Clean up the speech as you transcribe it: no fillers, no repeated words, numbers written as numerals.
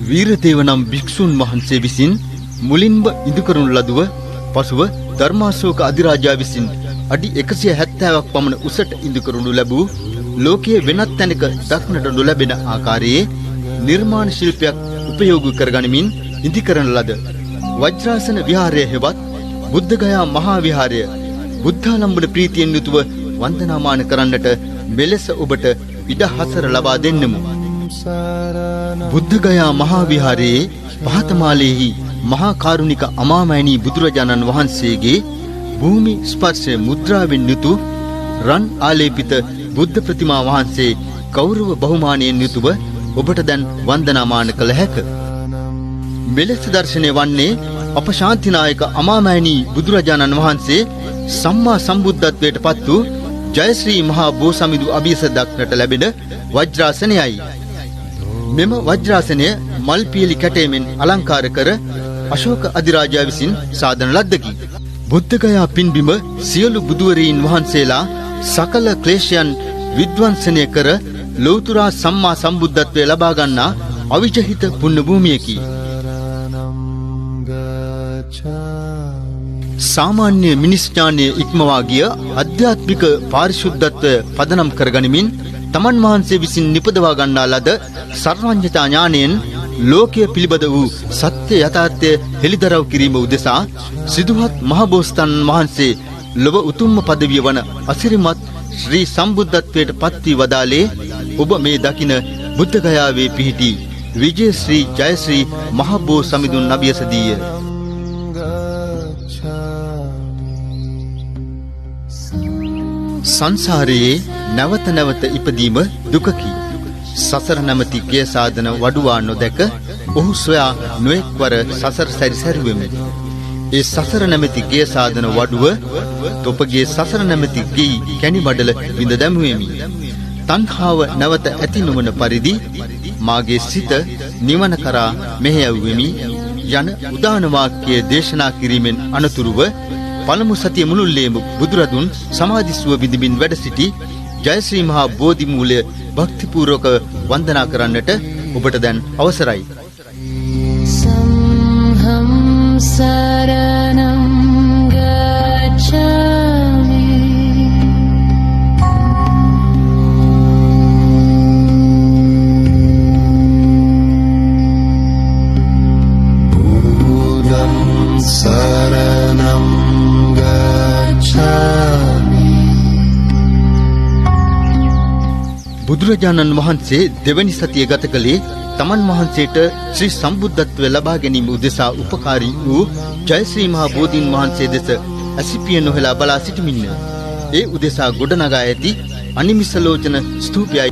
වීරදේව නම් භික්ෂුන් වහන්සේ විසින් මුලින්ම ඉදු කරනු ලදුව පසුව ධර්මාශෝක අධිරාජා විසින් අඩි 170ක් පමණ උසට ඉදු කරනු ලැබූ ලෝකයේ වෙනත් තැනක දක්නට නොලැබෙන ආකාරයේ නිර්මාණ ශිල්පයක් උපයෝගී කරගනිමින් ඉදි කරන ලද වජ්‍රාසන විහාරය හෙවත් බුද්ධගයා මහා විහාරය බුද්ධාලම්බන ප්‍රීතියෙන් යුතුව වන්දනාමාන කරන්නට මෙලෙස ඔබට ඉඩ හසර ලබා දෙන්නෙමු. බුද්ධගයා මහා විහාරයේ පහතමාලයේහි මහා කාරුණික අමාමෑණී බුදුරජාණන් වහන්සේගේ භූමි ස්පර්ශ මුද්‍රාවෙන් යුතු රන් ආලේපිත බුද්ධ ප්‍රතිමා වහන්සේ කෞරව බහුමානයෙන් යුතුව ඔබට දැන් වන්දනාමාන කළ හැක. මෙලෙස දර්ශනය වන්නේ අප ශාන්තිනායක අමාමෑණී බුදුරජාණන් වහන්සේ සම්මා සම්බුද්ධත්වයට පත් වූ ජයශ්‍රී මහා බෝසමිඳු අභියස දක්නට ලැබෙන වජ්‍රාසනයයි. මෙම වජ්‍රාසනය මල් පියලි කැටයමෙන් අලංකාර කර අශෝක අධිරාජා විසින් සාදන ලද්දකි. බුද්ධගයා පින්බිම සියලු බුදුවරීන් වහන්සේලා සකල ක්ලේශයන් විද්වංසනය කර ලෞතුරා සම්මා සම්බුද්ධත්වය ලබා ගන්නා අවිජහිත පුණ්‍ය භූමියකි. සාමාන්‍ය මිනිස් ඥානය ඉක්මවා ගිය අධ්‍යාත්මික පාරිශුද්ධත්වය පදනම් කරගනිමින් තමන් වහන්සේ විසින් නිපදවා ගන්නා ලද සර්වඥතා ඥානයෙන් ලෝකය පිළිබඳ වූ සත්‍ය යථාර්ථය හෙළිදරව් කිරීම උදෙසා සිදුහත් මහබෝසතාණන් වහන්සේ ලොව උතුම්ම පදවිය වන අසිරිමත් ශ්‍රී සම්බුද්ධත්වයට පත් වී වදාළේ ඔබ මේ දකින බුද්ධගයාවේ පිහිටි විජයශ්‍රී ජයශ්‍රී මහබෝ සමිඳුන් අභියසදීය. සංසාරයේ නැවත නැවත ඉපදීම දුකකි. සසර නැමැති ගේ සාධන වඩුවා නොදැක ඔහු සොයා නොඑක්වර සසර සැරිසැරුවෙමි. ඒ සසර නැමැති ගේ සාධන වඩුව තොපගේ සසර නැමැති ගේ කැණි බඩල විඳ දැමුවෙමි. තණ්හාව නැවත ඇති නොවන පරිදි මාගේ සිත නිවන කරා මෙහෙයවෙමි යන උදාන වාක්‍ය දේශනා කිරීමෙන් අනතුරුව පළමු සතිය මුළුල්ලේම බුදුරදුන් සමාධිස්ව විඳින්මින් වැඩ සිටි ජයශ්‍රී මහා බෝධි මූලය භක්තිපූර්වක වන්දනා කරන්නට ඔබට දැන් අවසරයි. සංඝම් සරණං ගච්ඡාමි බුද්ධං සරණං ගච්ඡාමි. බුදුරජාණන් වහන්සේ දෙවැනි සතිය ගත කළේ තමන් වහන්සේට ශ්‍රී සම්බුද්ධත්වය ලබා ගැනීම උදෙසා උපකාරී වූ ජයශ්‍රී මහා බෝධීන් වහන්සේ දෙස ඇසිපිය නොහෙලා බලා සිටමින්ය. ඒ උදෙසා ගොඩනගා ඇති අනිමිසලෝචන ස්තූපයයි